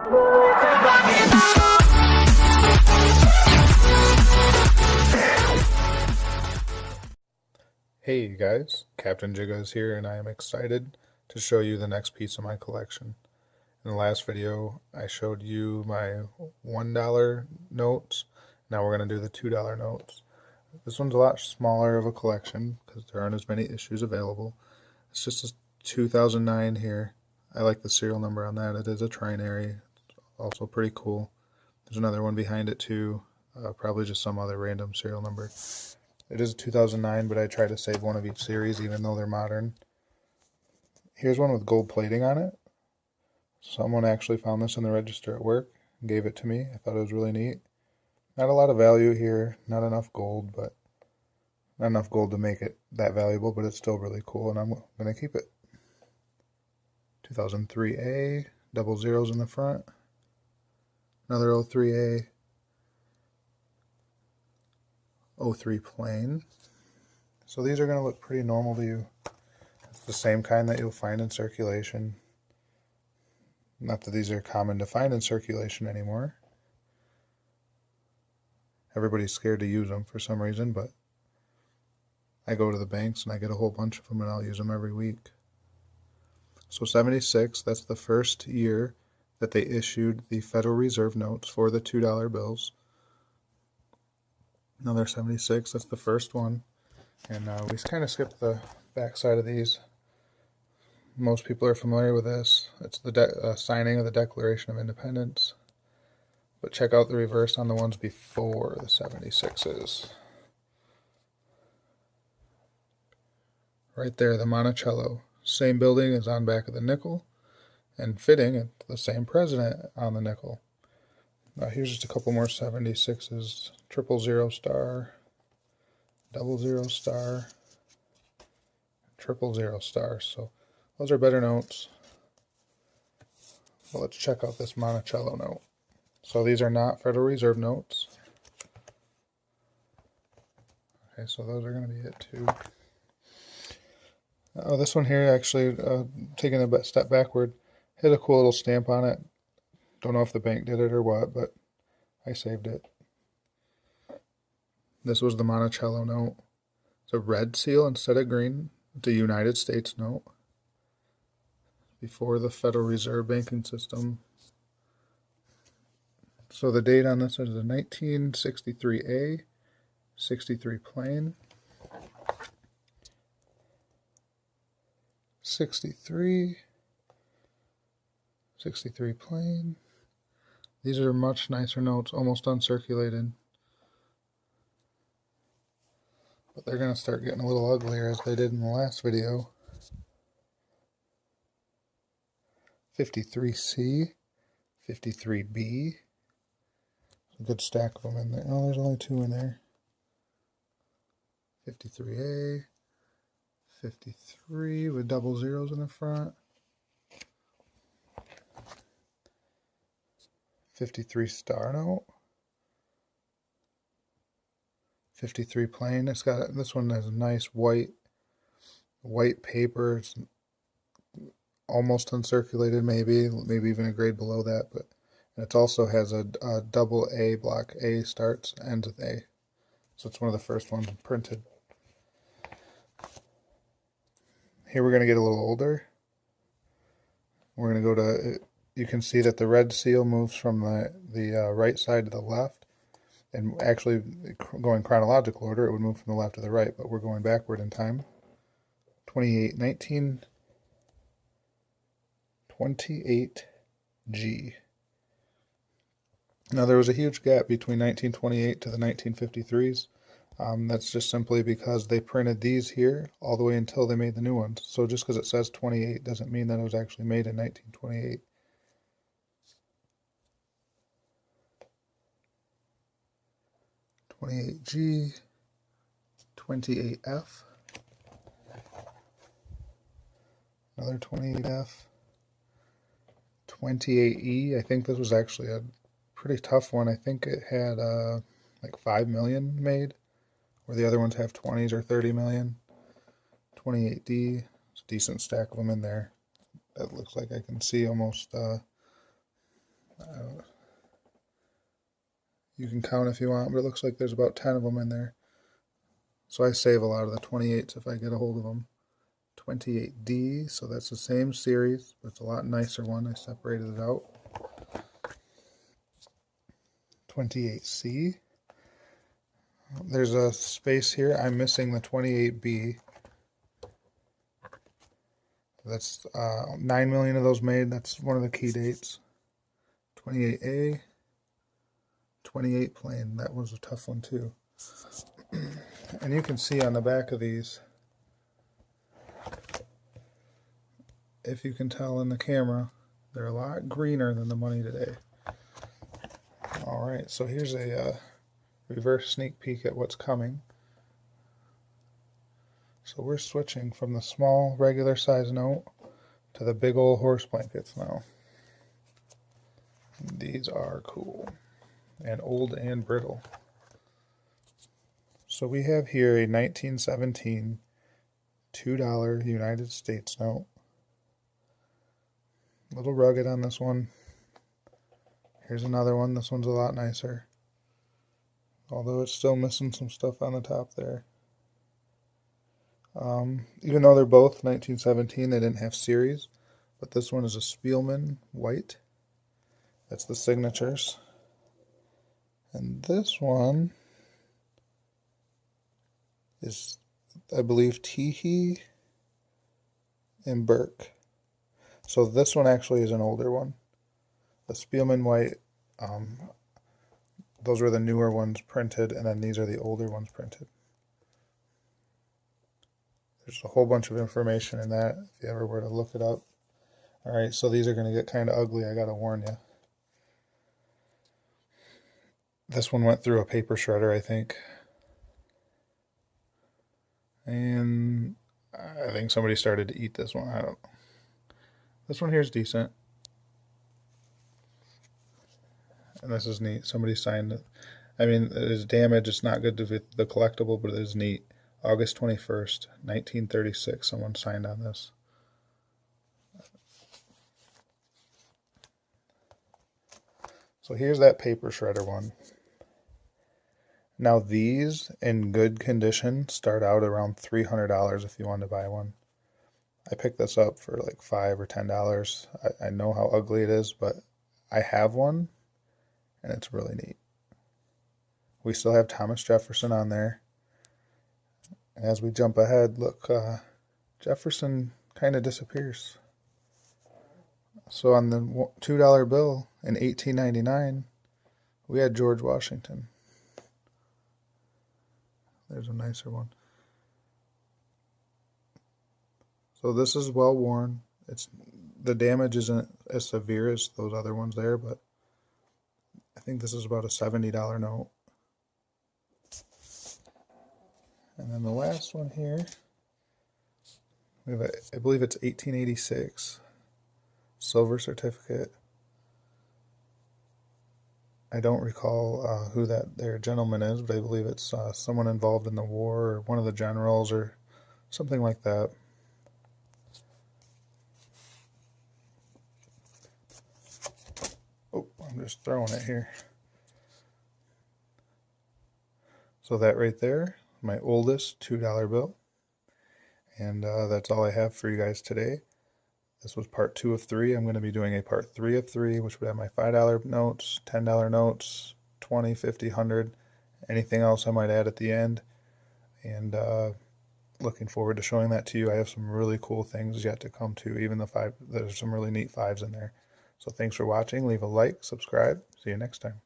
Hey guys, Captain Jigga is here and I am excited to show you the next piece of my collection. In the last video I showed you my $1 notes. Now we're going to do the $2 notes. This one's a lot smaller of a collection because there aren't as many issues available. It's just a 2009 here. I like the serial number on that. It is a trinary. It's also pretty cool. There's another one behind it too. Probably just some other random serial number. It is a 2009, but I try to save one of each series, even though they're modern. Here's one with gold plating on it. Someone actually found this in the register at work and gave it to me. I thought it was really neat. Not a lot of value here, not enough gold, but not enough gold to make it that valuable, but it's still really cool, and I'm going to keep it. 2003A, double zeros in the front. Another 03A. 03 plain. So these are going to look pretty normal to you. It's the same kind that you'll find in circulation. Not that these are common to find in circulation anymore. Everybody's scared to use them for some reason, but I go to the banks and I get a whole bunch of them and I'll use them every week. So 76, that's the first year that they issued the Federal Reserve notes for the $2 bills. Another 76, that's the first one. And we kind of skipped the back side of these. Most people are familiar with this. It's the signing of the Declaration of Independence. But check out the reverse on the ones before the 76s. Right there, the Monticello. Same building as on back of the nickel. And fitting, it's the same president on the nickel. Here's just a couple more 76s. 000 star, 00 star, 000 star. So those are better notes. Well, let's check out this Monticello note. So these are not Federal Reserve notes. Okay, so those are going to be it too. Oh, this one here actually, taking a step backward, had a cool little stamp on it. Don't know if the bank did it or what, but I saved it. This was the Monticello note. It's a red seal instead of green. It's a United States note. Before the Federal Reserve banking system. So the date on this is the 1963A, 63 plain. 63 plain. These are much nicer notes, almost uncirculated. But they're going to start getting a little uglier as they did in the last video. 53C, 53B. A good stack of them in there. Oh, there's only two in there. 53A, 53 with double zeros in the front. 53 star note. 53 plain. It's got, this one has a nice white paper. It's almost uncirculated, maybe even a grade below that, but it also has a double A block. A starts, ends with A. So it's one of the first ones printed. Here we're going to get a little older. We're going to go to, you can see that the red seal moves from the right side to the left. And actually, going chronological order, it would move from the left to the right, but we're going backward in time. 1928G. Now, there was a huge gap between 1928 to the 1953s. That's just simply because they printed these here all the way until they made the new ones. So just because it says 28 doesn't mean that it was actually made in 1928. G, 28F, another 28F, 28E. I think this was actually a pretty tough one. I think it had like 5 million made, where the other ones have 20s or 30 million. 28D, it's a decent stack of them in there. That looks like I can see almost, I You can count if you want, but it looks like there's about 10 of them in there. So I save a lot of the 28s if I get a hold of them. 28D, so that's the same series, but it's a lot nicer one. I separated it out. 28C. There's a space here. I'm missing the 28B. That's 9 million of those made. That's one of the key dates. 28A. 28 plane. That was a tough one too. And you can see on the back of these, if you can tell in the camera, they're a lot greener than the money today. Alright, so here's a reverse sneak peek at what's coming. So we're switching from the small regular size note to the big old horse blankets now. These are cool and old and brittle. So we have here a 1917 $2 United States note. A little rugged on this one. Here's another one. This one's a lot nicer, although it's still missing some stuff on the top there. Even though they're both 1917, they didn't have series, but this one is a Spielman white. That's the signatures. And this one is, I believe, Teehee and Burke. So this one actually is an older one. The Spielman white, those were the newer ones printed, and then these are the older ones printed. There's a whole bunch of information in that if you ever were to look it up. Alright, so these are going to get kind of ugly, I gotta warn you. This one went through a paper shredder, I think. And I think somebody started to eat this one. I don't know. This one here is decent. And this is neat. Somebody signed it. I mean, it is damaged. It's not good to the collectible, but it is neat. August 21st, 1936. Someone signed on this. So here's that paper shredder one. Now these, in good condition, start out around $300 if you want to buy one. I picked this up for like $5 or $10. I know how ugly it is, but I have one, and it's really neat. We still have Thomas Jefferson on there. And as we jump ahead, look, Jefferson kind of disappears. So on the $2 bill in 1899, we had George Washington. There's a nicer one. So this is well worn. The damage isn't as severe as those other ones there, but I think this is about a $70 note. And then the last one here, we have I believe it's 1886 silver certificate. I don't recall who their gentleman is, but I believe it's someone involved in the war, or one of the generals, or something like that. Oh, I'm just throwing it here. So that right there, my oldest $2 bill. And that's all I have for you guys today. This was part 2 of 3. I'm going to be doing a part 3 of 3, which would have my $5 notes, $10 notes, 20, 50, 100, anything else I might add at the end. And looking forward to showing that to you. I have some really cool things yet to come to, even the 5. There's some really neat 5s in there. So thanks for watching. Leave a like, subscribe. See you next time.